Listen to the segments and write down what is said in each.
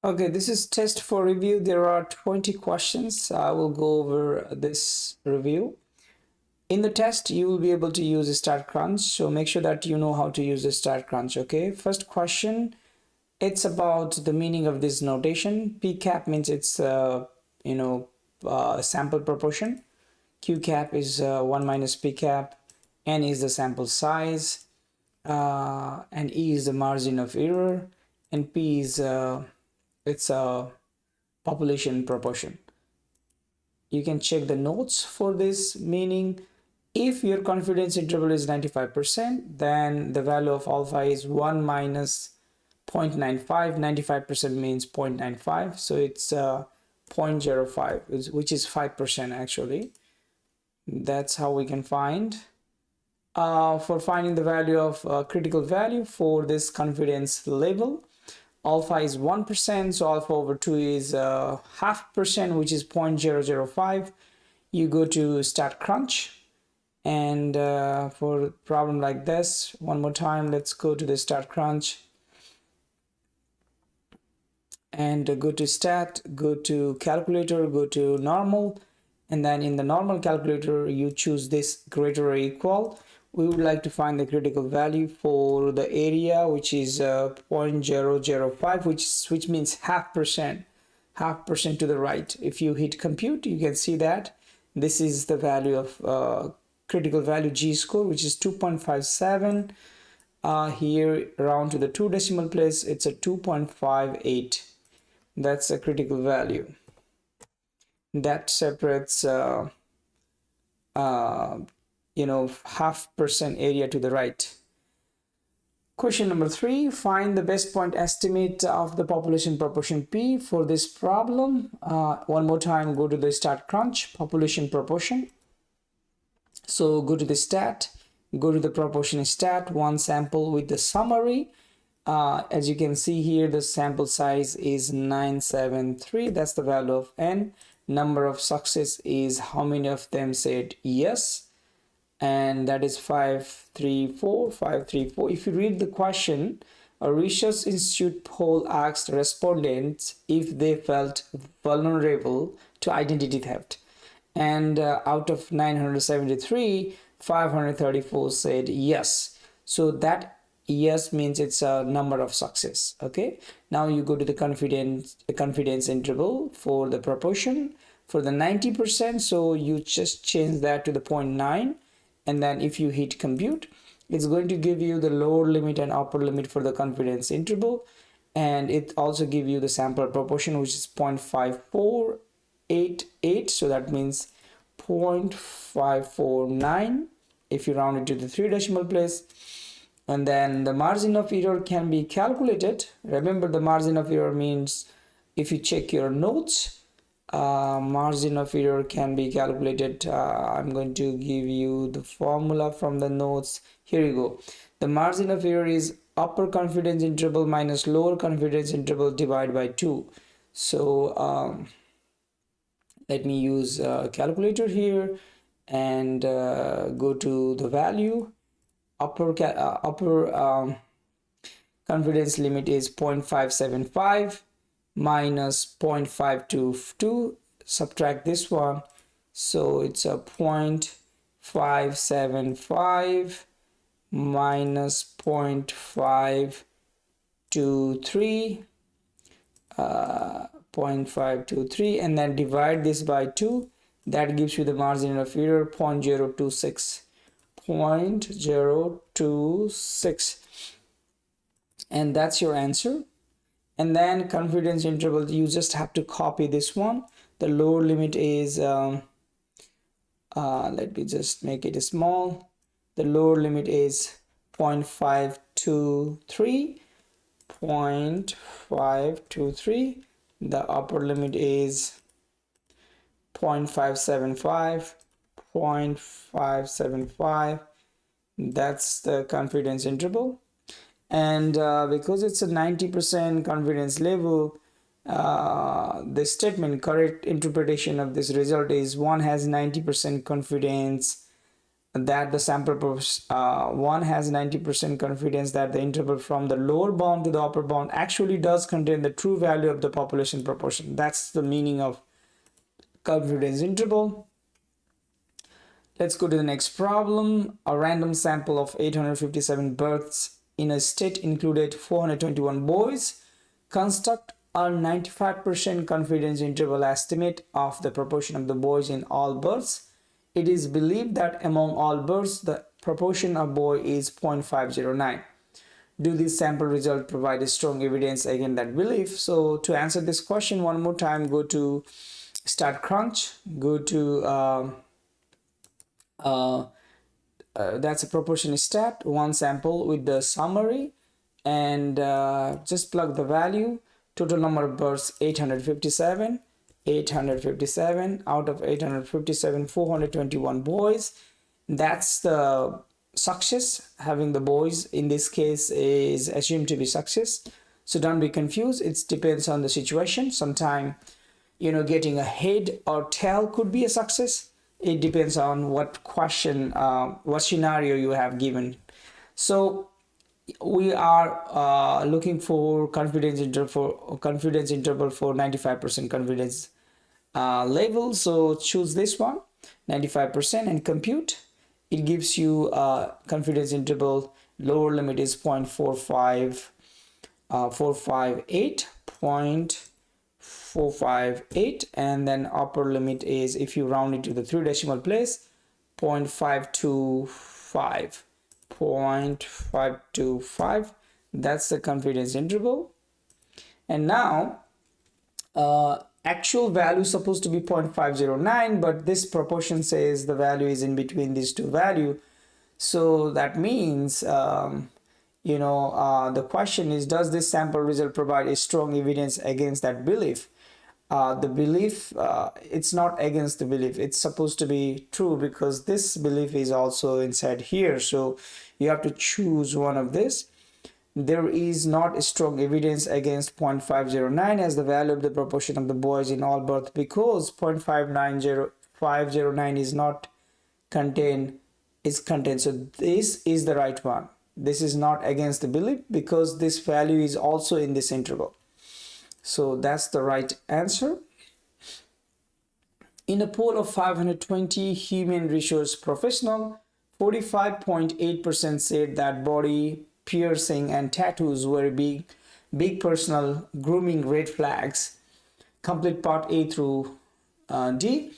Okay, this is test for review. There are 20 questions. I will go over this review. In the test, you will be able to use StatCrunch. So make sure that you know how to use StatCrunch. Okay, first question. It's about the meaning of this notation. P-cap means it's sample proportion. Q-cap is 1 minus P-cap. N is the sample size. And E is the margin of error. And P is it's a population proportion. You can check the notes for this meaning. If your confidence interval is 95%, then the value of alpha is 1 minus 0.95. 95% means 0.95, so it's 0.05, which is 5% actually. That's how we can find. For finding the value of critical value for this confidence level, alpha is 1%, so alpha over 2 is 0.5%, which is 0.005. You go to StatCrunch, and for a problem like this, one more time, let's go to the StatCrunch and go to stat, go to calculator, go to normal, and then in the normal calculator you choose this greater or equal. We would like to find the critical value for the area, which is 0.005, which means 0.5% to the right. If you hit compute, you can see that this is the value of critical value G-score, which is 2.57. Here round to the 2 decimal place, it's a 2.58. That's a critical value that separates 0.5% area to the right. Question number 3, find the best point estimate of the population proportion P for this problem. One more time, go to the StatCrunch, population proportion. So go to the stat, go to the proportion stat, one sample with the summary. As you can see here, the sample size is 973. That's the value of N. Number of success is how many of them said yes, and that is 534. If you read the question, a research institute poll asked respondents if they felt vulnerable to identity theft, and out of 973, 534 said yes. So that yes means it's a number of success. Okay, now you go to the confidence interval for the proportion for the 90%, so you just change that to the 0.9, and then if you hit compute, it's going to give you the lower limit and upper limit for the confidence interval, and it also give you the sample proportion, which is 0.5488, so that means 0.549 if you round it to the 3 decimal place. And then the margin of error can be calculated. Remember, the margin of error means, if you check your notes, margin of error can be calculated. I'm going to give you the formula from the notes. Here you go. The margin of error is upper confidence interval minus lower confidence interval divided by 2. So let me use a calculator here and go to the value. Upper confidence limit is 0.575 minus 0.522. Subtract this one, so it's a 0.575 minus 0.523, 0.523, and then divide this by 2. That gives you the margin of error 0.026. 0.026, and that's your answer. And then confidence interval, you just have to copy this one. The lower limit is let me just make it small. The lower limit is 0.523, 0.523. The upper limit is 0.575, 0.575. That's the confidence interval. And because it's a 90% confidence level, the statement correct interpretation of this result is one has 90% confidence that the sample one has 90% confidence that the interval from the lower bound to the upper bound actually does contain the true value of the population proportion. That's the meaning of confidence interval. Let's go to the next problem. A random sample of 857 births in a state included 421 boys. Construct a 95% confidence interval estimate of the proportion of the boys in all births. It is believed that among all births, the proportion of boy is 0.509. Do these sample results provide strong evidence against that belief? So to answer this question one more time, go to StatCrunch, go to that's a proportion stat, one sample with the summary, and just plug the value. Total number of births 857. Out of 857, 421 boys. That's the success. Having the boys in this case is assumed to be success, so don't be confused. It depends on the situation. Sometimes, getting a head or tail could be a success. It depends on what question, what scenario you have given. So we are looking for confidence interval for 95% confidence level. So choose this one, 95%, and compute. It gives you confidence interval. Lower limit is 0.458, and then upper limit is, if you round it to the 3 decimal place, 0.525. That's the confidence interval. And now actual value is supposed to be 0.509, but this proportion says the value is in between these two values. So that means the question is, does this sample result provide a strong evidence against that belief? The belief, it's not against the belief, it's supposed to be true, because this belief is also inside here. So you have to choose one of this. There is not a strong evidence against 0.509 as the value of the proportion of the boys in all births, because 0.509 is not contained, is contained. So this is the right one. This is not against the belief, because this value is also in this interval. So that's the right answer. In a poll of 520 human resource professionals, 45.8% said that body piercing and tattoos were big personal grooming red flags. Complete part A through D.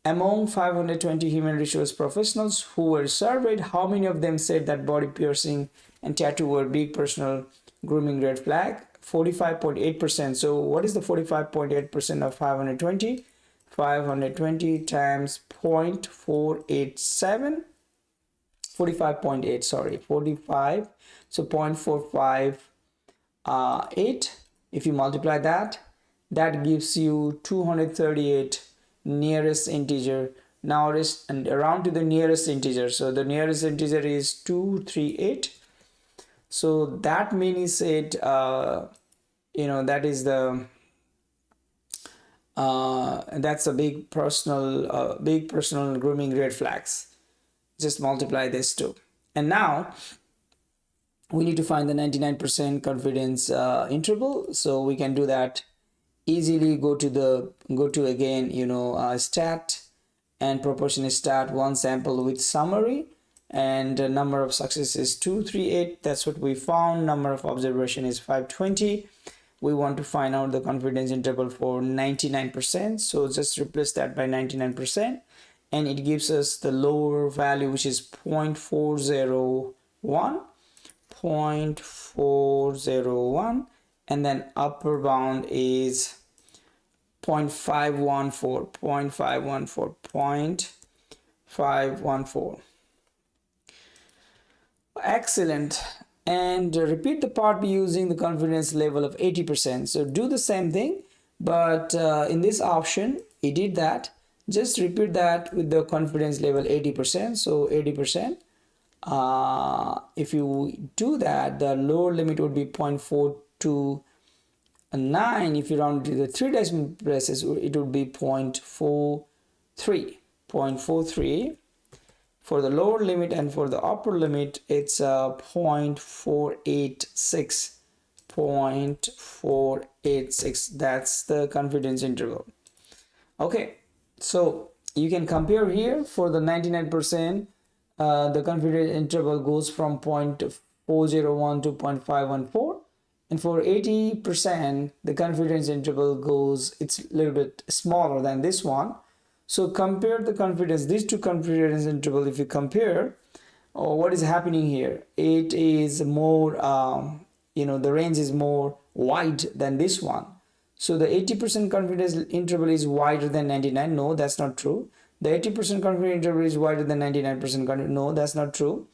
Among 520 human resource professionals who were surveyed, how many of them said that body piercing and tattoo were big personal grooming red flag? 45.8%. So what is the 45.8% of 520? 520 times 0.487, 45.8, sorry, 45. So 0.458. If you multiply that, that gives you 238 nearest integer. Now and around to the nearest integer. So the nearest integer is 238. So that means it, that is the that's a big personal grooming red flags. Just multiply this too. And now we need to find the 99% confidence interval. So we can do that easily. Go to again, stat and proportion stat, one sample with summary, and number of success is 238. That's what we found. Number of observation is 520. We want to find out the confidence interval for 99%. So just replace that by 99%, and it gives us the lower value, which is 0.401, and then upper bound is 0.514. Excellent. And repeat the part B using the confidence level of 80%. So do the same thing, but in this option it did that. Just repeat that with the confidence level 80%. So 80%. If you do that, the lower limit would be 0.429. If you round to the 3 decimal places, it would be 0.43. For the lower limit and for the upper limit, it's 0.486. 0.486. That's the confidence interval. Okay, so you can compare here. For the 99%, the confidence interval goes from 0.401 to 0.514, and for 80% the confidence interval goes, it's a little bit smaller than this one. So compare the confidence, these two confidence interval. If you compare, what is happening here, it is more the range is more wide than this one. So the 80% confidence interval is wider than 99. No, that's not true. The 80% confidence interval is wider than 99% confidence. No, that's not true.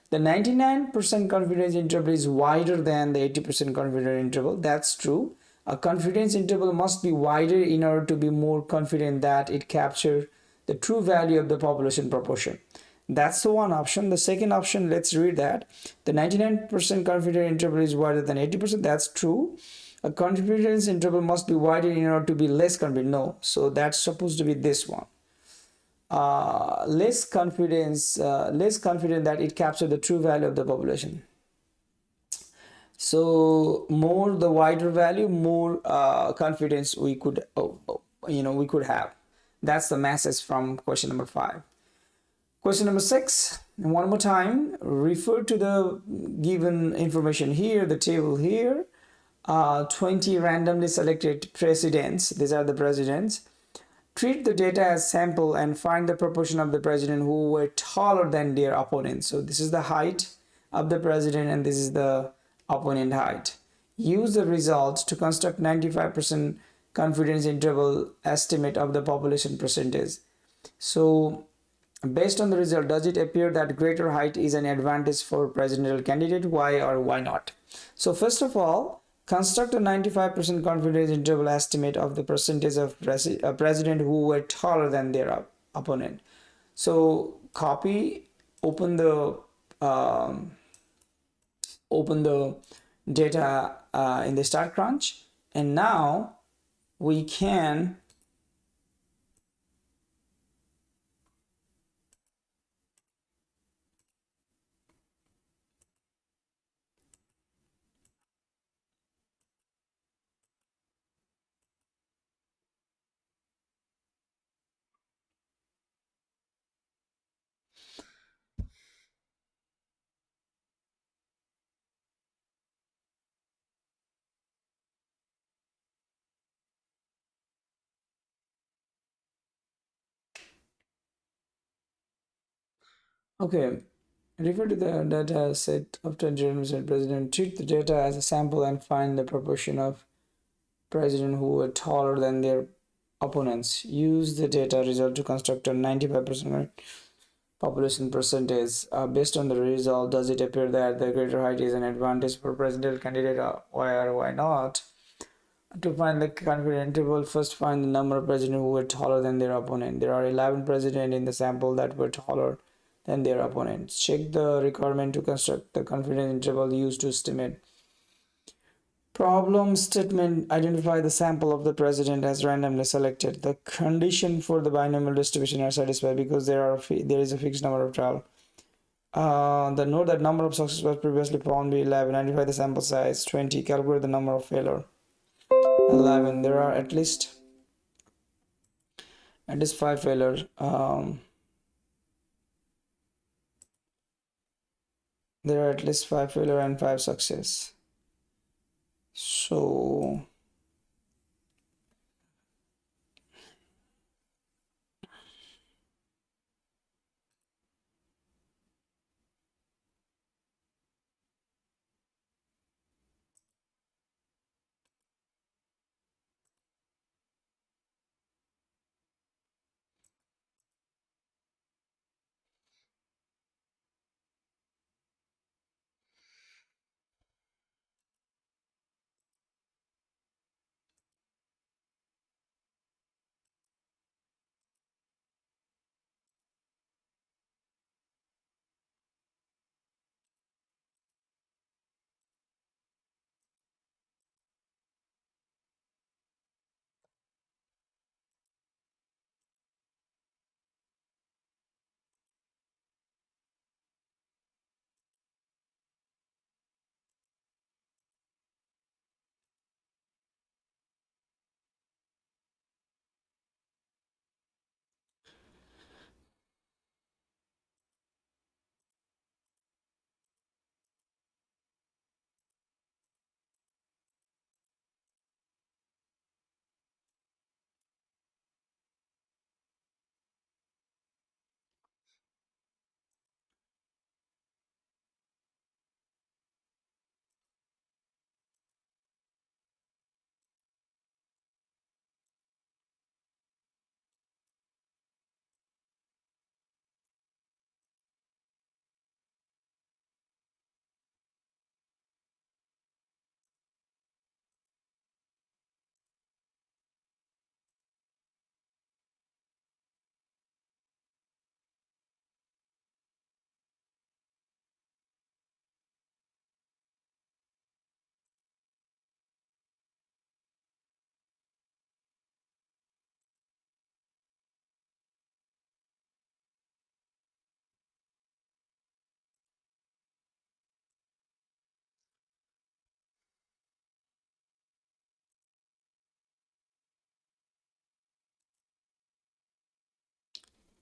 The 99% confidence interval is wider than the 80% confidence interval. That's true. A confidence interval must be wider in order to be more confident that it captures the true value of the population proportion. That's the one option. The second option, let's read that. The 99% confidence interval is wider than 80%. That's true. A confidence interval must be wider in order to be less confident. No. So that's supposed to be this one. Less confident that it captures the true value of the population. So more the wider value, more confidence we could we could have. That's the message from question number 5. Question number 6, one more time, refer to the given information here, the table here. 20 randomly selected presidents, these are the presidents. Treat the data as sample and find the proportion of the president who were taller than their opponent. So this is the height of the president and this is the opponent height. Use the results to construct 95% confidence interval estimate of the population percentage. So based on the result, does it appear that greater height is an advantage for presidential candidate? Why or why not? So first of all, construct a 95% confidence interval estimate of the percentage of president who were taller than their opponent. So copy, open the data in the StatCrunch, and now we can okay. Refer to the data set of 20 representative president. Treat the data as a sample and find the proportion of president who were taller than their opponents. Use the data result to construct a 95% population percentage. Based on the result, does it appear that the greater height is an advantage for presidential candidate? Why or why not? To find the confidence interval, first find the number of presidents who were taller than their opponent. There are 11 presidents in the sample that were taller than their opponents. Check the requirement to construct the confidence interval used to estimate. Problem statement, identify the sample of the president as randomly selected. The condition for the binomial distribution are satisfied because there is a fixed number of trial. The note that number of success was previously found to be 11. Identify the sample size 20. Calculate the number of failure 11. There are at least 5 failures. There are at least 5 failure and 5 success. So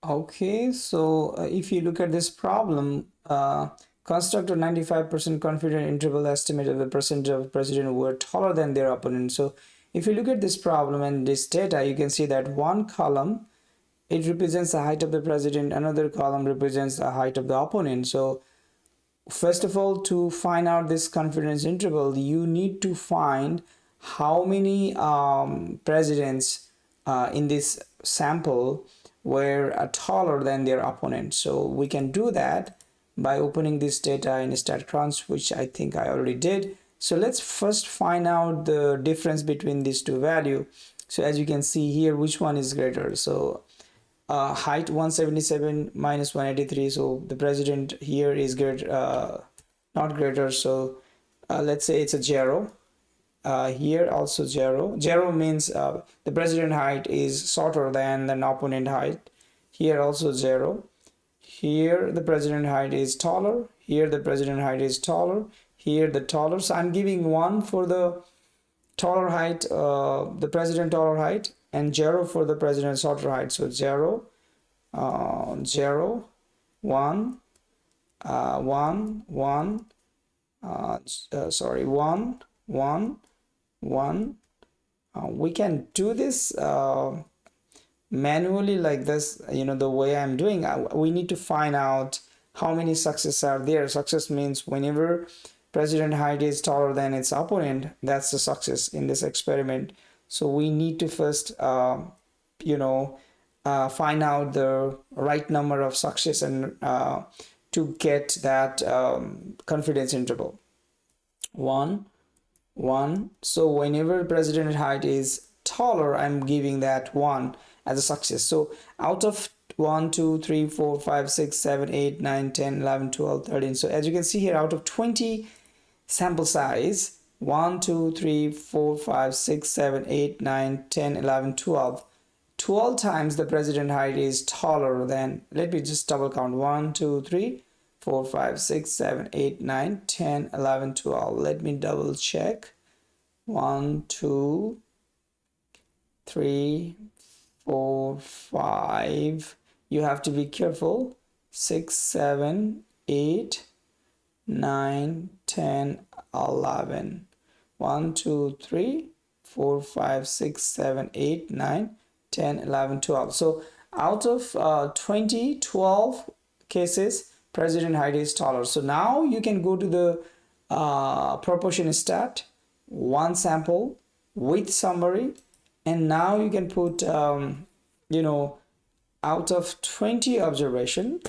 Okay, so if you look at this problem, construct a 95% confident interval estimate of the percentage of president who were taller than their opponent. So if you look at this problem and this data, you can see that one column, it represents the height of the president, another column represents the height of the opponent. So first of all, to find out this confidence interval, you need to find how many presidents in this sample were taller than their opponent. So we can do that by opening this data in StatCrunch, which I think I already did. So let's first find out the difference between these two values. So as you can see here, which one is greater? So height 177 minus 183, so the president here is not greater, so let's say it's a zero. Here also zero. Zero means the president height is shorter than the opponent height. Here also zero. Here the president height is taller. Here the president height is taller. Here the taller. So I'm giving one for the taller height, the president taller height, and zero for the president shorter height. So zero, 0, 1, 1, 1, sorry, 1, 1, 1. We can do this manually like this, the way I'm doing. We need to find out how many successes are there. Success means whenever president height is taller than its opponent, that's the success in this experiment. So we need to first, find out the right number of success and to get that confidence interval. 1, 1. So whenever president height is taller, I'm giving that 1 as a success. So out of 1, 2, 3, 4, 5, 6, 7, 8, 9, 10, 11, 12, 13. So as you can see here, out of 20 sample size, 1, 2, 3, 4, 5, 6, 7, 8, 9, 10, 11, 12. 12 times the president height is taller than, let me just double count, 1, 2, 3, 4, 5, 6, 7, 8, 9, 10, 11, 12. Let me double check. 1, 2, 3, 4, 5. You have to be careful. 6, 7, 8, 9, 10, 11. 1, 2, 3, 4, 5, 6, 7, 8, 9, 10, 11, 12. So out of 20, 12 cases, president height is taller. So now you can go to the proportion stat, one sample with summary, and now you can put, out of 20 observation,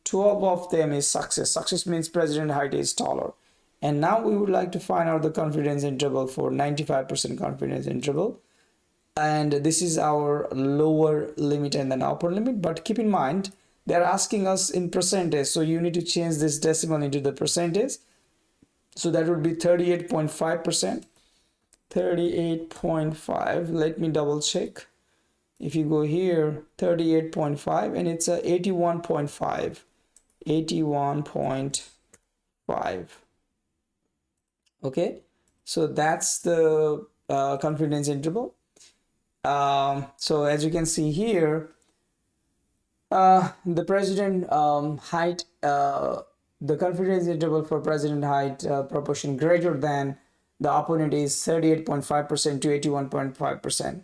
12 of them is success. Success means president height is taller. And now we would like to find out the confidence interval for 95% confidence interval. And this is our lower limit and then upper limit. But keep in mind, they're asking us in percentage. So you need to change this decimal into the percentage. So that would be 38.5%. 38.5. Let me double check. If you go here, 38.5, and it's a 81.5. 81.5. Okay, so that's the confidence interval. So as you can see here, the president height, the confidence interval for president height proportion greater than the opponent is 38.5% to 81.5%.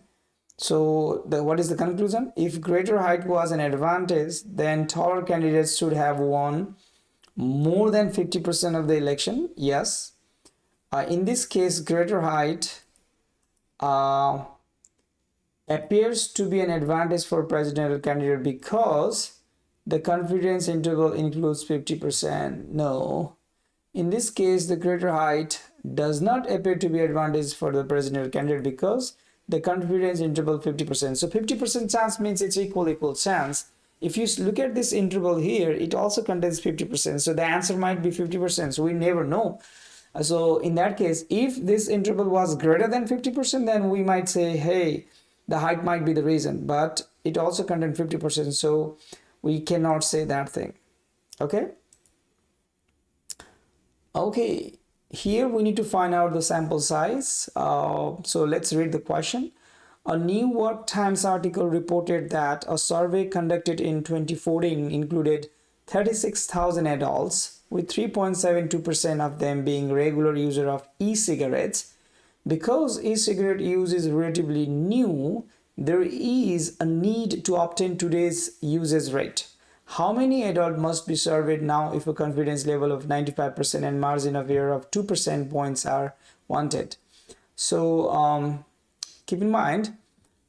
So what is the conclusion? If greater height was an advantage, then taller candidates should have won more than 50% of the election. Yes. In this case, greater height appears to be an advantage for presidential candidate because the confidence interval includes 50%. No. In this case, the greater height does not appear to be advantage for the presidential candidate because the confidence interval 50%. So 50% chance means it's equal chance. If you look at this interval here, it also contains 50%. So the answer might be 50%. So we never know. So in that case, if this interval was greater than 50%, then we might say, hey, the height might be the reason, but it also contains 50%. So we cannot say that thing. Okay. Okay. Here we need to find out the sample size. So let's read the question. A New York Times article reported that a survey conducted in 2014 included 36,000 adults, with 3.72% of them being regular users of e-cigarettes. Because e-cigarette use is relatively new, there is a need to obtain today's usage rate. How many adults must be surveyed now if a confidence level of 95% and margin of error of 2% points are wanted? So keep in mind,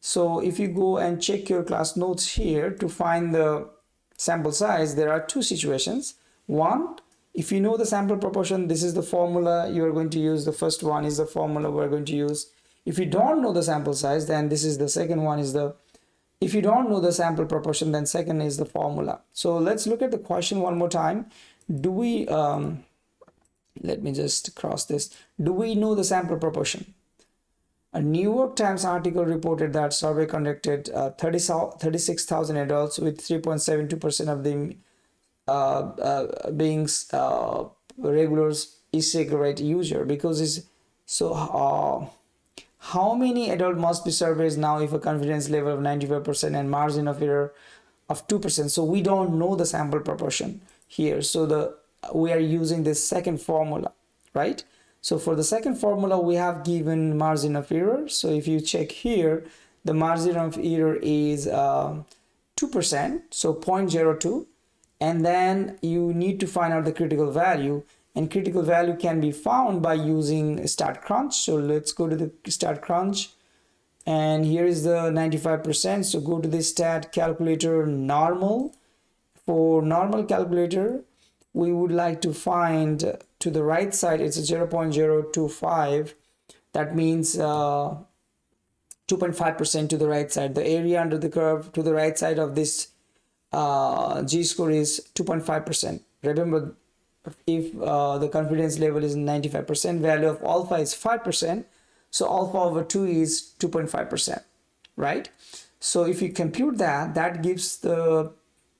so if you go and check your class notes here to find the sample size, there are two situations. One, if you know the sample proportion, this is the formula you are going to use. The first one is the formula we're going to use. If you don't know the sample size, then this is the second one is the, if you don't know the sample proportion, then second is the formula. So let's look at the question one more time. Do we, let me just cross this. Do we know the sample proportion? A New York Times article reported that survey conducted 36,000 adults with 3.72% of them being regular e-cigarette user. Because it's so how many adults must be surveyed now if a confidence level of 95% and margin of error of 2%? So we don't know the sample proportion here, so we are using this second formula, right? So for the second formula, we have given margin of error. So if you check here, the margin of error is 2%, so 0.02. And then you need to find out the critical value. And critical value can be found by using StatCrunch. So let's go to the StatCrunch. And here is the 95%. So go to the stat calculator normal. For normal calculator, we would like to find to the right side, it's a 0.025. That means 2.5% to the right side. The area under the curve to the right side of this G-score is 2.5%. Remember, if the confidence level is 95%, value of alpha is 5%. So alpha over 2 is 2.5%, right? So if you compute that, that gives the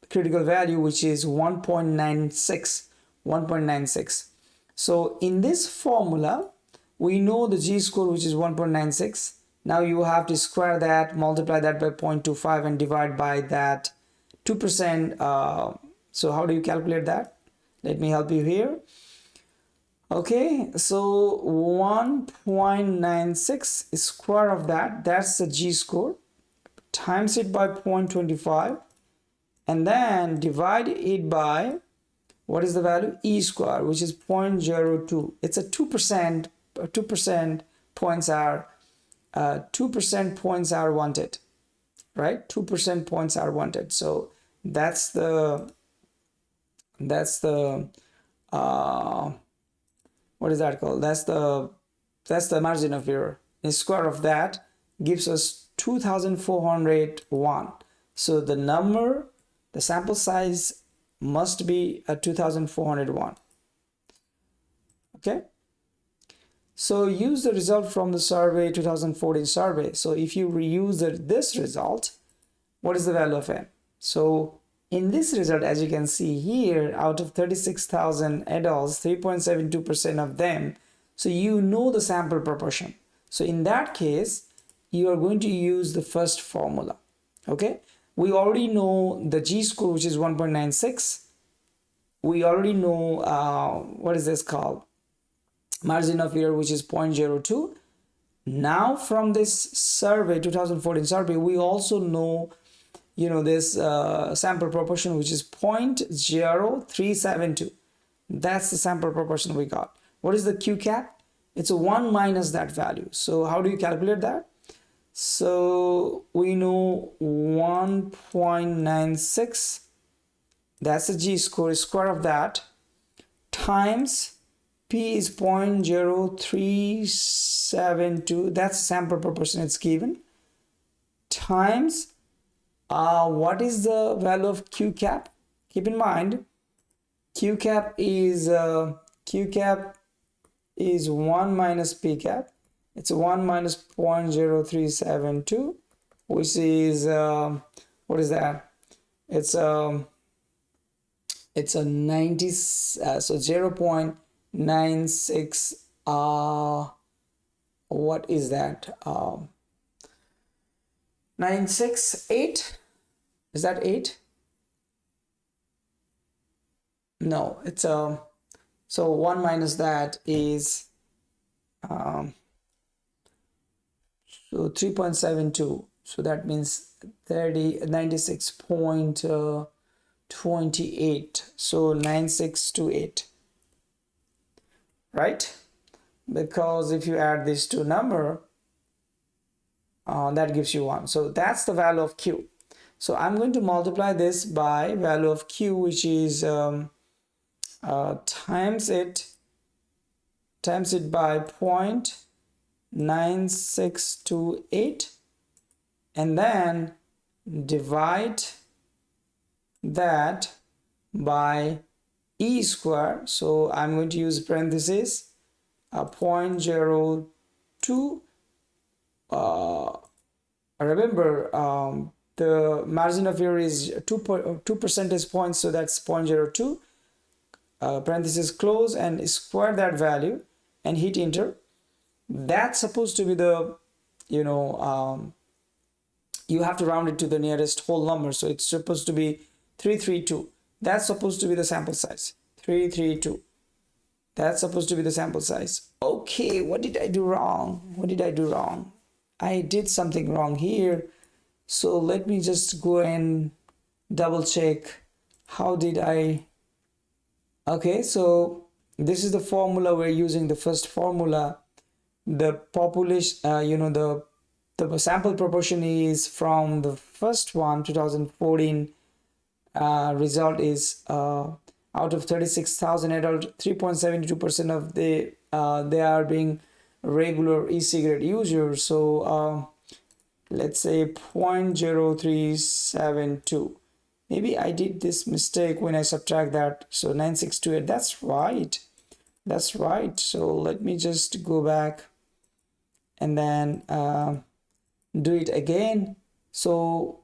critical value, which is 1.96. So in this formula, we know the G-score, which is 1.96. Now you have to square that, multiply that by 0.25 and divide by that 2%. So how do you calculate that? Let me help you here. Okay, so 1.96 is square of that, that's the G-score, times it by 0.25, and then divide it by, what is the value? E square, which is 0.02. It's a 2%, 2% points are 2% points are wanted, right? 2% points are wanted. So that's the what is that called? That's the margin of error. The square of that gives us 2401. So the number, the sample size must be a 2401. Okay. So use the result from the survey, 2014 survey. So if you reuse this result, what is the value of n? So in this result, as you can see here, out of 36,000 adults, 3.72% of them, so you know the sample proportion. So in that case, you are going to use the first formula. Okay, we already know the G-score, which is 1.96. We already know what is this called? Margin of error, which is 0.02. Now from this survey, 2014 survey, we also know, you know, this sample proportion, which is 0.0372. That's the sample proportion we got. What is the Q cap? It's a 1 minus that value. So how do you calculate that? So we know 1.96, that's the G-score, square of that, times P is 0.0372, that's the sample proportion it's given, times what is the value of Q cap? Keep in mind, Q cap is 1 minus P cap. It's 1 minus 0.0372, which is what is that? It's a 90, so 0.96. What is that? 968, is that 8? No, it's so 1 minus that is so 3.72, so that means 96.28, so 9628, right? Because if you add these two number, that gives you 1. So that's the value of Q. So I'm going to multiply this by value of Q, which is times it by 0.9628, and then divide that by E square. So I'm going to use parentheses 0.02. Remember, the margin of error is 2 percentage points, so that's 0.02. Parentheses close and square that value and hit enter. That's supposed to be the, you have to round it to the nearest whole number, so it's supposed to be 332. That's supposed to be the sample size. 332. That's supposed to be the sample size. Okay, what did I do wrong? I did something wrong here. So let me just go and double check. How did I? Okay, so this is the formula we're using. The first formula, the population, the sample proportion is from the first one, 2014. Result is out of 36,000 adult, 3.72% of they are being regular e-cigarette users. So let's say 0.0372. Maybe I did this mistake when I subtract that. So 9628, that's right. So let me just go back and then do it again. So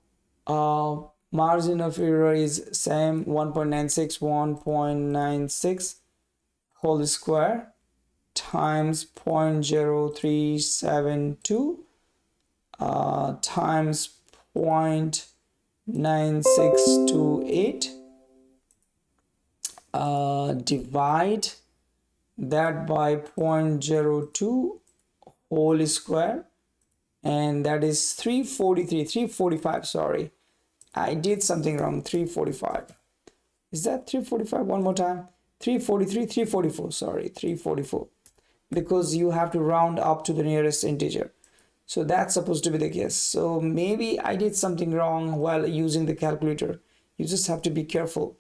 margin of error is same, 1.96, 1.96 whole square times 0.0372 times 0.9628, divide that by 0.02 whole square, and that is 345. Sorry, I did something wrong. 345. Is that 345? One more time. 343, 344. Sorry, 344. Because you have to round up to the nearest integer. So that's supposed to be the case. So maybe I did something wrong while using the calculator. You just have to be careful.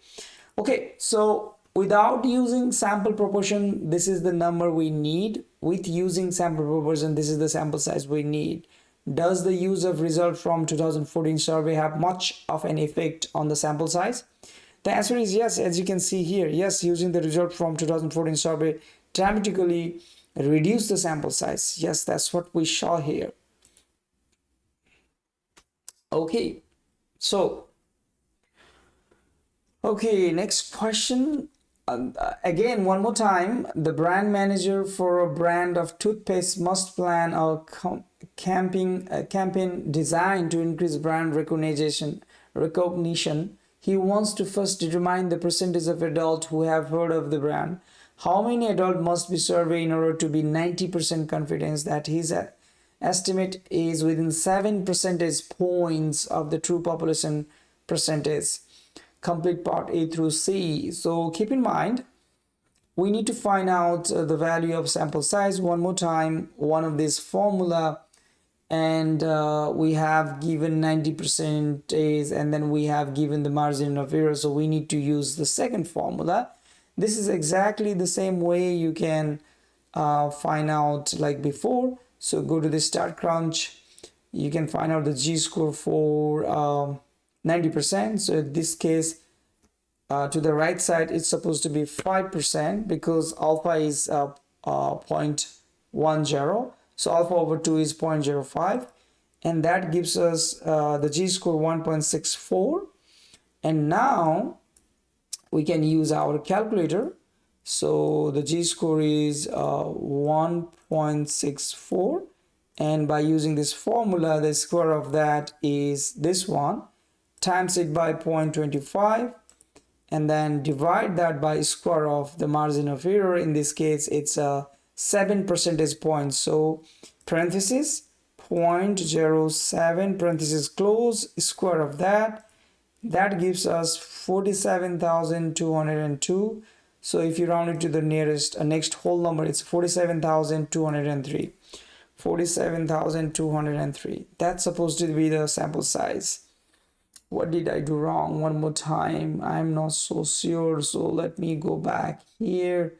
Okay, so without using sample proportion, this is the number we need. With using sample proportion, this is the sample size we need. Does the use of result from 2014 survey have much of an effect on the sample size? The answer is yes. As you can see here, yes, using the result from 2014 survey dramatically reduce the sample size. Yes, that's what we saw here. Okay, so next question. Again, one more time, the brand manager for a brand of toothpaste must plan a campaign designed to increase brand recognition. He wants to first determine the percentage of adults who have heard of the brand. How many adults must be surveyed in order to be 90% confidence that his estimate is within 7 percentage points of the true population percentage? Complete part A through C. So keep in mind, we need to find out the value of sample size. One more time, one of this formula, and we have given 90% and then we have given the margin of error, so we need to use the second formula. This is exactly the same way you can find out like before. So go to the StatCrunch, you can find out the G-score for 90%. So in this case, to the right side, it's supposed to be 5% because alpha is 0.10. So alpha over 2 is 0.05. And that gives us the G-score 1.64. And now we can use our calculator. So the G-score is 1.64. and by using this formula, the square of that is this one, times it by 0.25, and then divide that by square of the margin of error. In this case, it's a 7 percentage points. So parenthesis 0.07 parenthesis close, square of that gives us 47,202. So if you round it to the nearest next whole number, it's 47,203. 47,203. That's supposed to be the sample size. What did I do wrong? One more time. I'm not so sure. So let me go back here.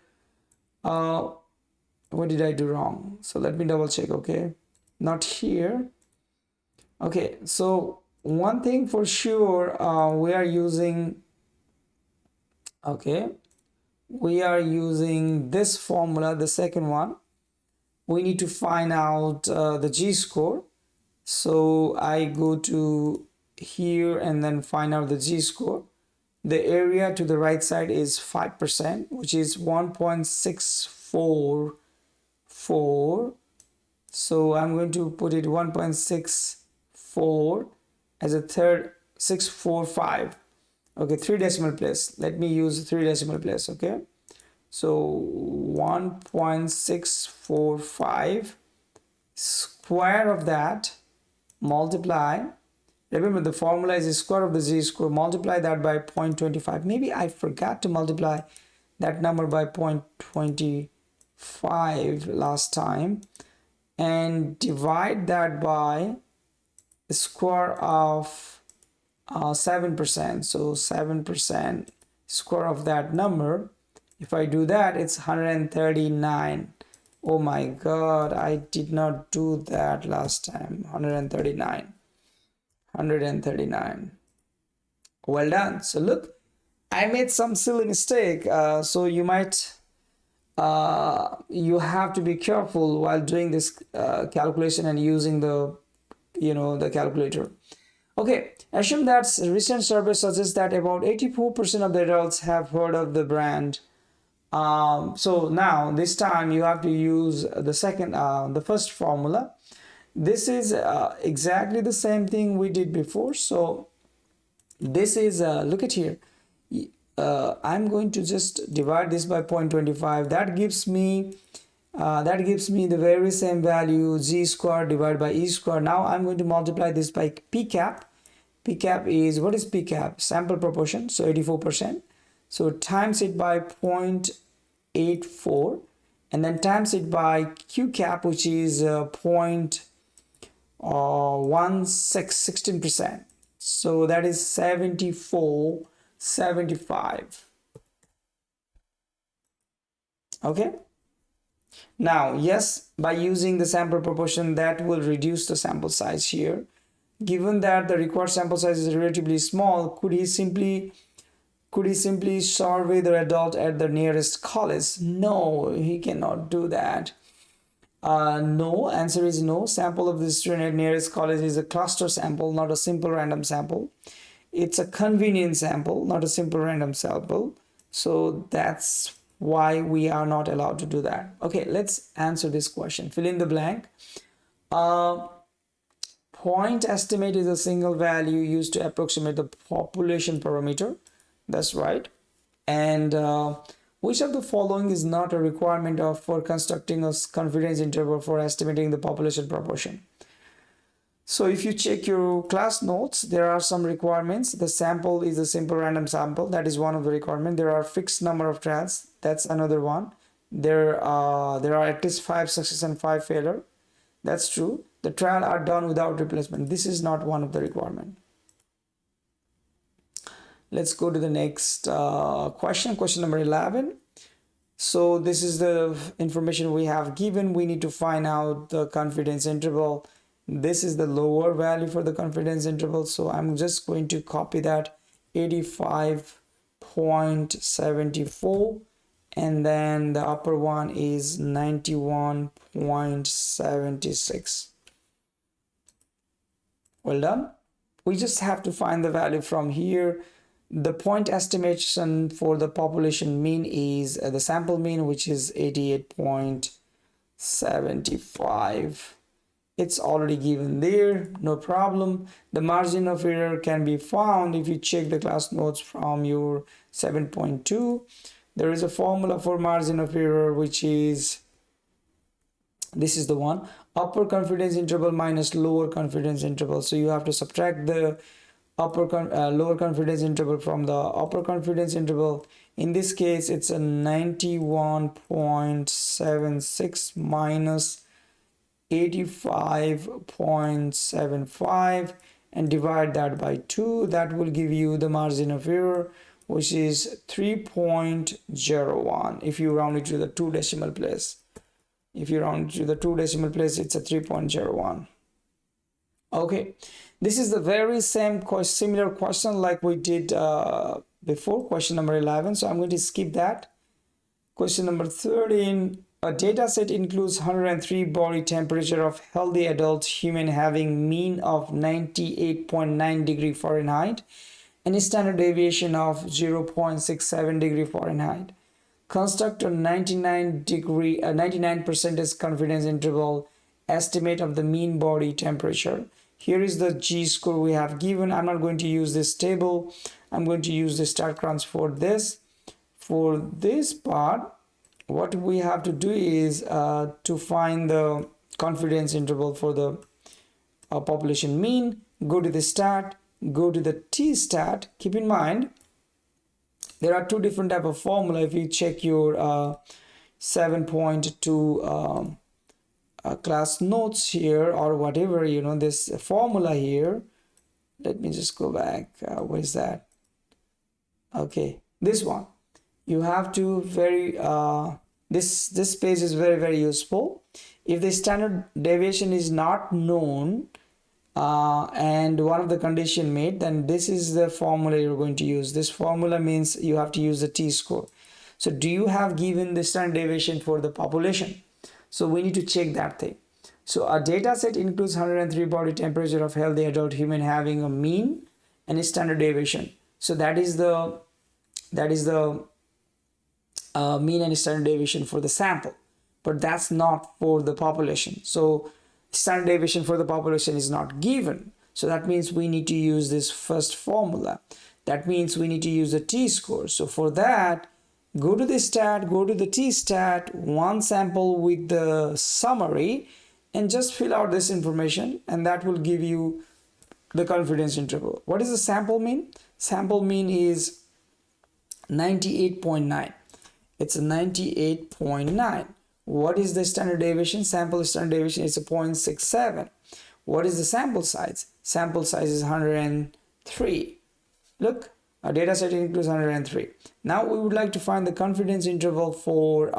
What did I do wrong? So let me double check. Okay, not here. Okay, so one thing for sure, we are using this formula, the second one. We need to find out the G-score. So I go to here and then find out the G-score. The area to the right side is 5%, which is 1.644. So I'm going to put it 1.64 as a third, 645. Okay, 3 decimal place. Let me use 3 decimal place. Okay, so 1.645 square of that, multiply, remember the formula is the square of the Z-score, multiply that by 0.25. Maybe I forgot to multiply that number by 0.25 last time, and divide that by the square of 7%. So 7% square of that number. If I do that, it's 139. Oh my god, I did not do that last time. 139. Well done. So look, I made some silly mistake. So you might you have to be careful while doing this calculation and using the the calculator. Okay, assume that recent survey suggests that about 84% of the adults have heard of the brand. So now this time you have to use the first formula. This is exactly the same thing we did before. So this is look at here. I'm going to just divide this by 0.25. That gives me the very same value, G square divided by E square. Now I'm going to multiply this by P cap. P cap is, what is P cap? Sample proportion, so 84%. So times it by 0.84, and then times it by Q cap, which is 16%. So that is 74.75. Okay. Now, yes, by using the sample proportion, that will reduce the sample size here. Given that the required sample size is relatively small, could he simply survey the adult at the nearest college? No, he cannot do that. No, answer is no. Sample of the student at nearest college is a cluster sample, not a simple random sample. It's a convenient sample, not a simple random sample. So that's why we are not allowed to do that. Okay, let's answer this question. Fill in the blank. Point estimate is a single value used to approximate the population parameter. That's right. And which of the following is not a requirement for constructing a confidence interval for estimating the population proportion? So if you check your class notes, there are some requirements. The sample is a simple random sample. That is one of the requirements. There are fixed number of trials. That's another one. There are at least 5 success and 5 failure. That's true. The trial are done without replacement. This is not one of the requirement. Let's go to the next question number 11. So this is the information we have given. We need to find out the confidence interval. This is the lower value for the confidence interval. So I'm just going to copy that 85.74, and then the upper one is 91.76. Well done. We just have to find the value from here. The point estimation for the population mean is the sample mean, which is 88.75. it's already given there, no problem. The margin of error can be found if you check the class notes from your 7.2. There is a formula for margin of error, which is, this is the one, upper confidence interval minus lower confidence interval. So you have to subtract the lower confidence interval from the upper confidence interval. In this case, it's a 91.76 minus 85.75 and divide that by 2. That will give you the margin of error, which is 3.01 if you round it to the 2 decimal place. If you round it to the 2 decimal place, it's a 3.01. Okay, this is the very same similar question like we did before, question number 11. So I'm going to skip that. Question number 13. A data set includes 103 body temperature of healthy adult human having mean of 98.9 degree Fahrenheit and a standard deviation of 0.67 degree Fahrenheit. Construct a 99% confidence interval estimate of the mean body temperature. Here is the G-score we have given. I'm not going to use this table. I'm going to use the StatCrunch for this. For this part, what we have to do is to find the confidence interval for the population mean. Go to the stat, go to the t-stat. Keep in mind, there are two different type of formula. If you check your 7.2 class notes here or whatever, you know, this formula here, let me just go back. What is that? Okay, this one. You have to this page is very useful. If the standard deviation is not known and one of the condition made, then this is the formula you're going to use. This formula means you have to use the t-score. So do you have given the standard deviation for the population? So we need to check that thing. So a data set includes 103 body temperature of healthy adult human having a mean and a standard deviation. So that is the mean and standard deviation for the sample, but that's not for the population. So standard deviation for the population is not given. So that means we need to use this first formula. That means we need to use the t-score. So for that, go to the stat, go to the t-stat, one sample with the summary, and just fill out this information, and that will give you the confidence interval. What is the sample mean? Sample mean is 98.9. It's a 98.9. What is the standard deviation? Sample standard deviation is a 0.67. What is the sample size? Sample size is 103. Look, our data set includes 103. Now we would like to find the confidence interval for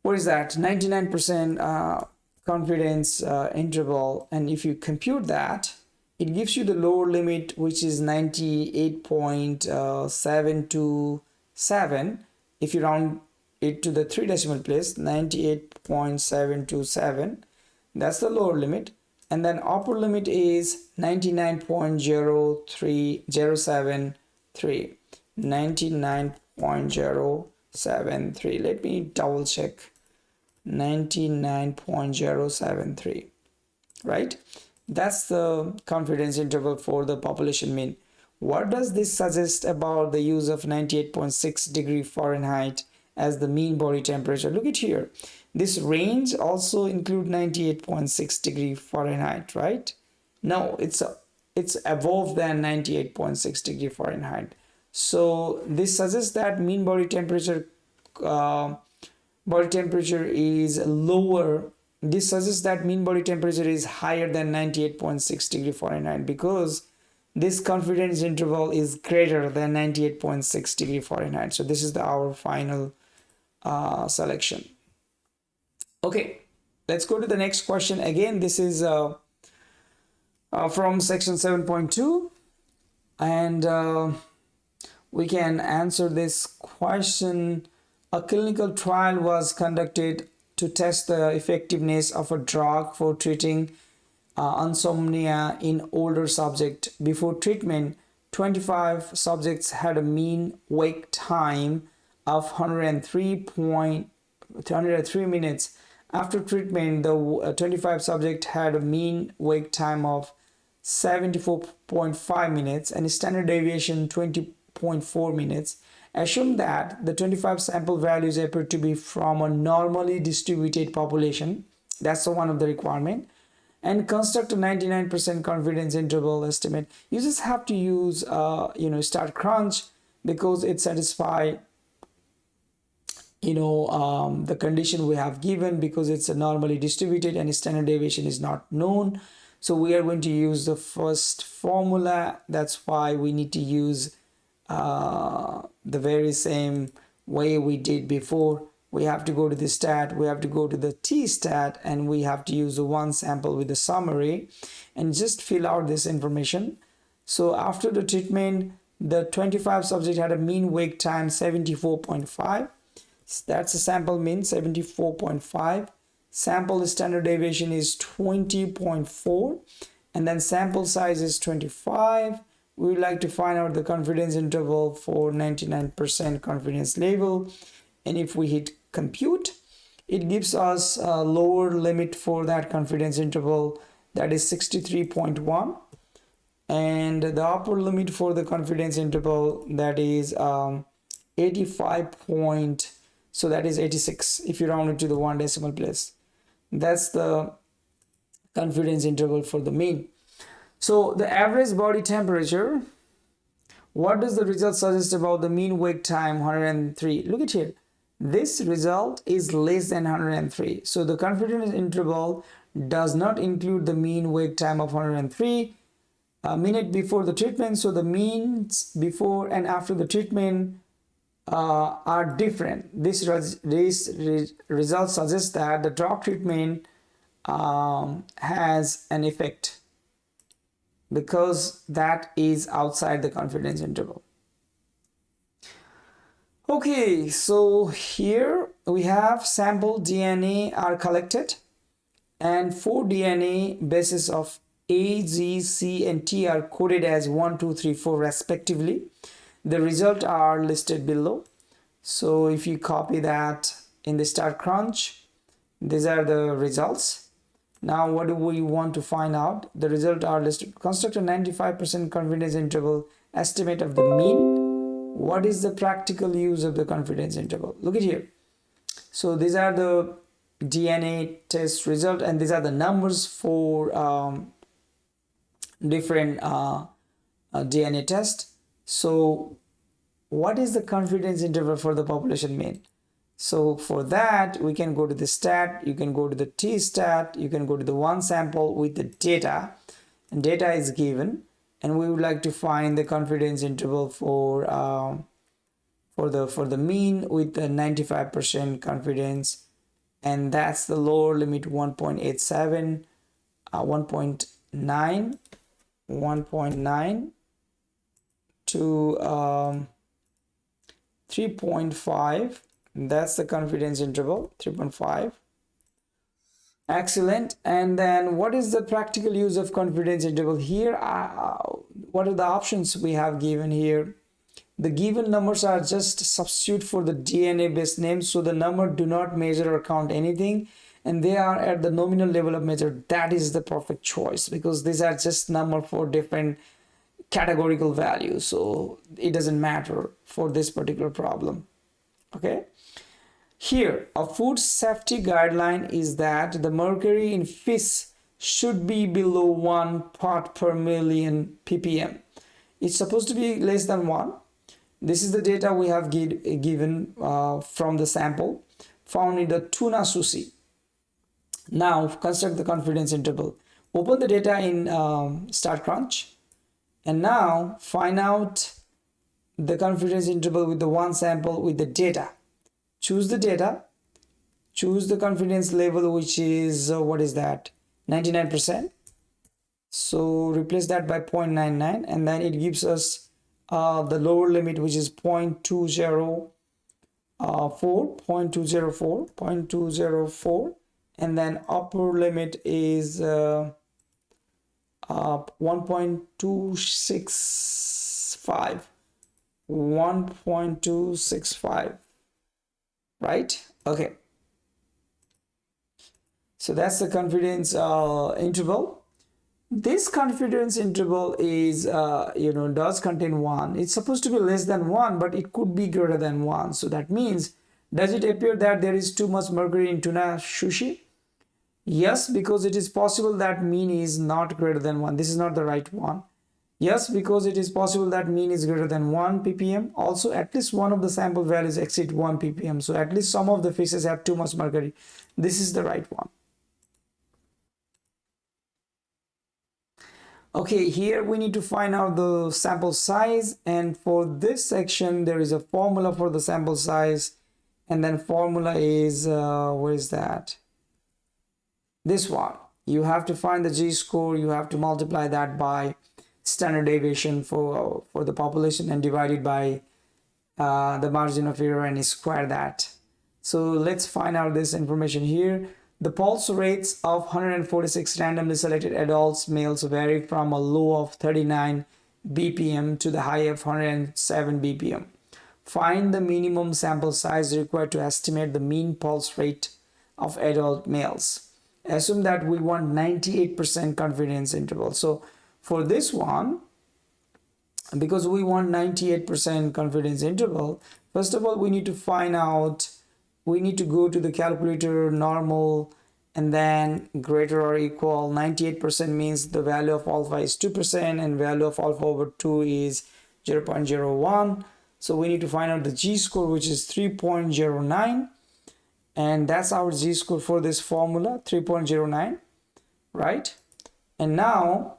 what is that? 99% confidence interval, and if you compute that, it gives you the lower limit, which is 98.727. If you round it to the 3 decimal place, 98.727, that's the lower limit. And then upper limit is 99.03073. 99.073. Let me double check. 99.073, right? That's the confidence interval for the population mean. What does this suggest about the use of 98.6 degree Fahrenheit as the mean body temperature? Look at here. This range also include 98.6 degree Fahrenheit, right? No, it's above than 98.6 degree Fahrenheit. So this suggests that mean body temperature is lower. This suggests that mean body temperature is higher than 98.6 degree Fahrenheit because this confidence interval is greater than 98.6 degree Fahrenheit. So this is our final selection. Okay, let's go to the next question. Again, this is from section 7.2, and we can answer this question. A clinical trial was conducted to test the effectiveness of a drug for treating insomnia in older subjects. Before treatment, 25 subjects had a mean wake time of 103 minutes After treatment, the 25 subject had a mean wake time of 74.5 minutes and standard deviation 20.4 minutes. Assume that the 25 sample values appear to be from a normally distributed population. That's one of the requirement. And construct a 99% confidence interval estimate. You just have to use StatCrunch because it satisfies the condition we have given, because it's a normally distributed and standard deviation is not known. So we are going to use the first formula. That's why we need to use the very same way we did before. We have to go to the stat, we have to go to the t-stat, and we have to use the one sample with the summary and just fill out this information. So after the treatment, the 25 subject had a mean wake time 74.5. That's a sample mean 74.5. Sample standard deviation is 20.4, and then sample size is 25. We would like to find out the confidence interval for 99% confidence level, and if we hit compute, it gives us a lower limit for that confidence interval, that is 63.1, and the upper limit for the confidence interval, that is 85 point, so that is 86 if you round it to the one decimal place. That's the confidence interval for the mean. So the average body temperature, what does the result suggest about the mean wake time 103? Look at here, this result is less than 103, so the confidence interval does not include the mean wake time of 103 minute before the treatment. So the means before and after the treatment are different. This result suggests that the drug treatment has an effect, because that is outside the confidence interval. Okay, so here we have sample DNA are collected, and 4 DNA bases of A, G, C, and T are coded as 1, 2, 3, 4 respectively. The results are listed below. So if you copy that in the StatCrunch, these are the results. Now what do we want to find out? The results are listed. Construct a 95% confidence interval estimate of the mean. What is the practical use of the confidence interval? Look at here. So these are the DNA test result, and these are the numbers for different DNA test. So what is the confidence interval for the population mean? So for that, we can go to the stat, you can go to the t-stat, you can go to the one sample with the data, and data is given, and we would like to find the confidence interval for the mean with the 95% confidence, and that's the lower limit 1.87, 1.9, 1.9 to 3.5. That's the confidence interval, 3.5. Excellent. And then what is the practical use of confidence interval here? What are the options we have given here? The given numbers are just substitute for the DNA based names, so the number do not measure or count anything, and they are at the nominal level of measure. That is the perfect choice, because these are just number for different categorical values, so it doesn't matter for this particular problem. Okay, here a food safety guideline is that the mercury in fish should be below 1 part per million ppm. It's supposed to be less than 1. This is the data we have given from the sample found in the tuna sushi. Now construct the confidence interval. Open the data in StatCrunch, and now find out the confidence interval with the one sample with the data. Choose the data, choose the confidence level, which is what is that, 99%. So replace that by 0.99, and then it gives us the lower limit, which is 0.204, 0.204, and then upper limit is 1.265, 1.265, right? Okay, So that's the confidence interval. This confidence interval is does contain 1. It's supposed to be less than 1, but it could be greater than 1. So that means, does it appear that there is too much mercury in tuna sushi? Yes, because it is possible that mean is not greater than 1. This is not the right one. Yes, because it is possible that mean is greater than 1 ppm. Also, at least one of the sample values exceed 1 ppm. So at least some of the fishes have too much mercury. This is the right one. Okay, here we need to find out the sample size, and for this section there is a formula for the sample size, and then formula is where is that? This one. You have to find the g-score. You have to multiply that by standard deviation for the population and divide it by the margin of error and square that. So let's find out this information here. The pulse rates of 146 randomly selected adults males vary from a low of 39 bpm to the high of 107 bpm. Find the minimum sample size required to estimate the mean pulse rate of adult males. Assume that we want 98% confidence interval. So for this one, because we want 98% confidence interval, first of all, we need to find out, we need to go to the calculator, normal, and then greater or equal. 98% means the value of alpha is 2% and value of alpha over 2 is 0.01. So we need to find out the g-score, which is 3.09. And that's our g-score for this formula, 3.09, right? And now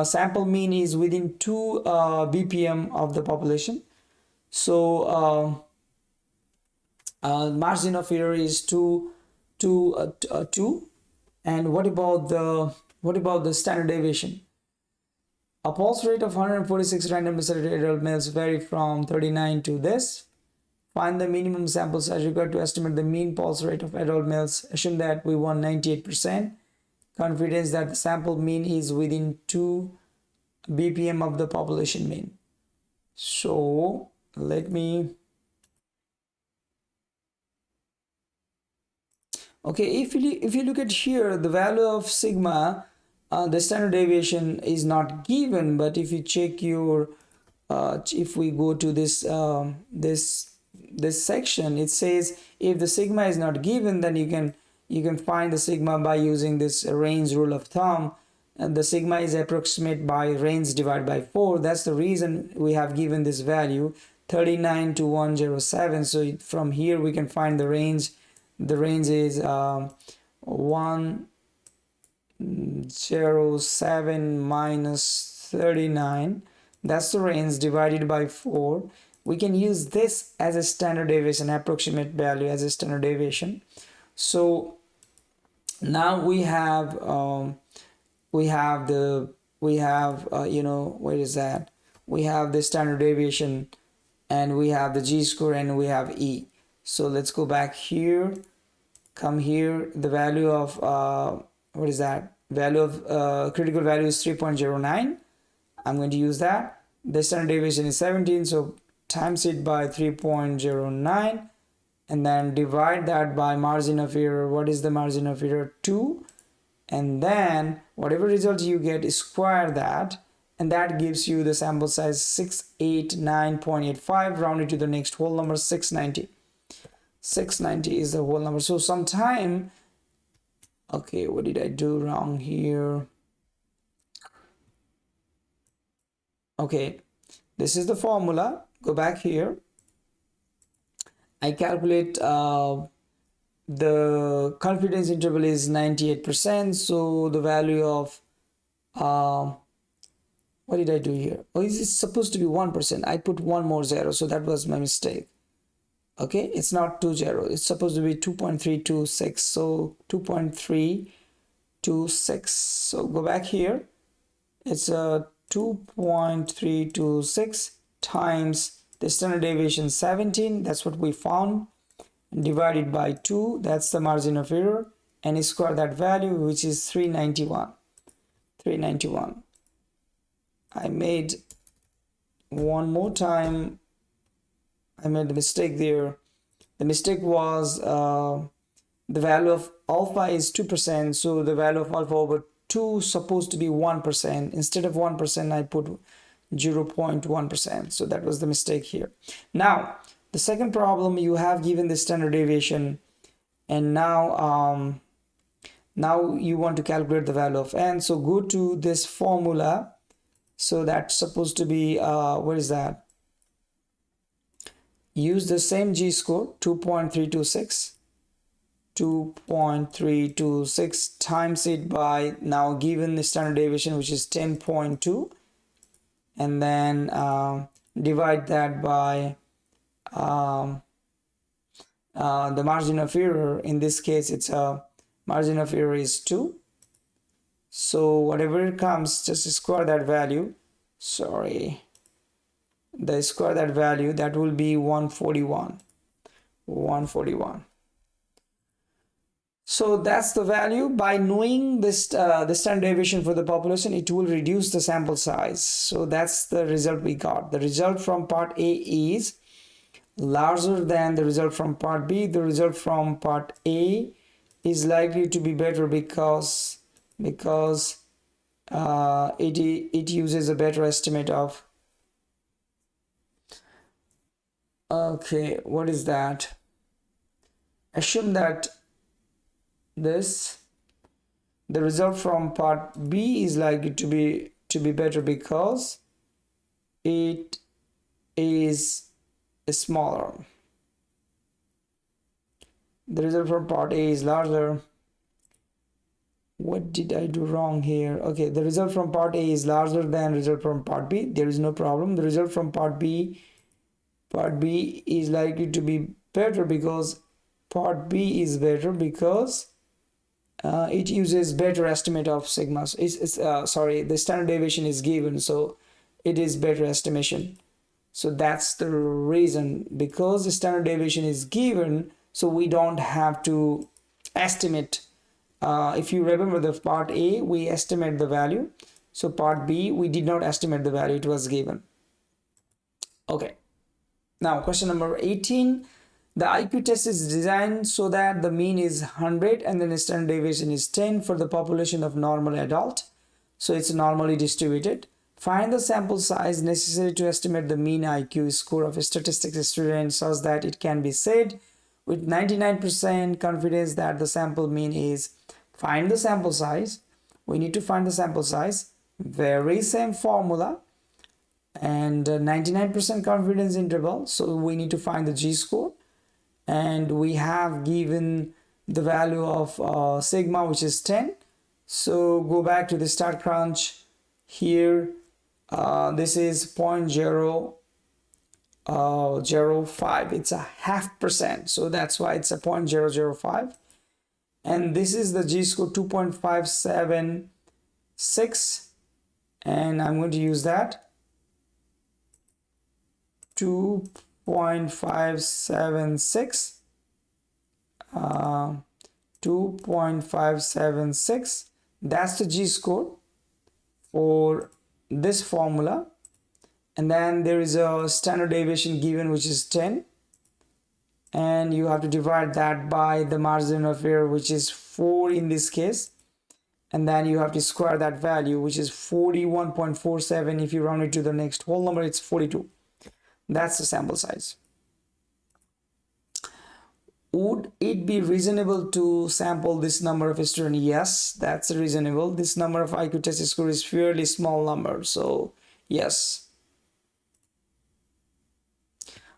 sample mean is within 2 bpm of the population. So margin of error is 2. And what about the standard deviation? A pulse rate of 146 randomly selected adult males vary from 39 to this. Find the minimum sample size required to estimate the mean pulse rate of adult males. Assume that we want 98% confidence that the sample mean is within 2 bpm of the population mean. So let me, okay, if you look at here, the value of sigma, the standard deviation is not given, but if you check your if we go to this this section, it says if the sigma is not given, then you can find the sigma by using this range rule of thumb, and the sigma is approximate by range divided by 4. That's the reason we have given this value 39 to 107. So from here we can find the range. The range is 107 minus 39. That's the range divided by 4. We can use this as a standard deviation, approximate value as a standard deviation. So now we have where is that? We have the standard deviation, and we have the g-score, and we have E. So let's go back here, come here. The value of what is that? Value of critical value is 3.09. I'm going to use that. The standard deviation is 17, so times it by 3.09, and then divide that by margin of error. What is the margin of error? 2. And then whatever result you get, square that, and that gives you the sample size 689.85, rounded to the next whole number, 690. 690 is the whole number. So sometime, okay, what did I do wrong here? Okay, this is the formula. Go back here. I calculate the confidence interval is 98%. So the value of what did I do here? Oh, is it supposed to be 1%? I put one more zero, so that was my mistake. Okay, it's not 20, it's supposed to be 2.326. So 2.326. So go back here. It's 2.326 times the standard deviation 17. That's what we found. Divided by 2. That's the margin of error, and square that value, which is 391. 391. I made one more time. I made the mistake there. The mistake was the value of alpha is 2%, so the value of alpha over 2 is supposed to be 1%. Instead of 1%, I put 0.1%. So that was the mistake here. Now, the second problem, you have given the standard deviation, and now you want to calculate the value of n. So go to this formula. So that's supposed to be, what is that? Use the same g-score, 2.326. 2.326 times it by now given the standard deviation, which is 10.2, and then divide that by the margin of error. In this case, it's a margin of error is 2. So whatever it comes, just square that value. Sorry, the square that value, that will be 141. So that's the value. By knowing this the standard deviation for the population, it will reduce the sample size. So that's the result we got. The result from part A is larger than the result from part B. The result from part A is likely to be better because it uses a better estimate of, okay, what is that? Assume that the result from part B is likely to be better because it is smaller. The result from part A is larger. What did I do wrong here? Okay, the result from part A is larger than result from part B. There is no problem. The result from part B is likely to be better because part B is better because it uses better estimate of sigmas. Sorry, the standard deviation is given, so it is better estimation. So that's the reason, because the standard deviation is given, so we don't have to estimate. If you remember the part A, we estimate the value. So part B, we did not estimate the value, it was given. Okay. Now question number 18. The IQ test is designed so that the mean is 100 and then the standard deviation is 10 for the population of normal adult. So it's normally distributed. Find the sample size necessary to estimate the mean IQ score of a statistics student such that it can be said with 99% confidence that the sample mean is. Find the sample size. We need to find the sample size. Very same formula. And 99% confidence interval. So we need to find the g-score. And we have given the value of sigma, which is 10. So go back to the StatCrunch here. This is 0.005. It's a 0.5%, so that's why it's a 0.005. And this is the g-score 2.576, and I'm going to use that 2.576. 2.576. That's the g-score for this formula. And then there is a standard deviation given, which is 10, and you have to divide that by the margin of error, which is 4 in this case, and then you have to square that value, which is 41.47. If you round it to the next whole number, it's 42. That's the sample size. Would it be reasonable to sample this number of students? Yes, that's reasonable. This number of IQ test score is fairly small number, so yes.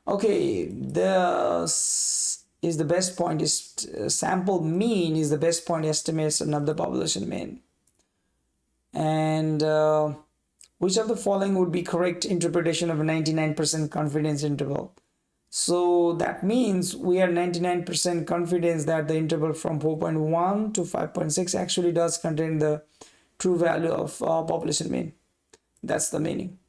Okay, this is the best point is sample mean is the best point estimation of the population mean. And which of the following would be correct interpretation of a 99% confidence interval? So that means we are 99% confidence that the interval from 4.1 to 5.6 actually does contain the true value of population mean. That's the meaning.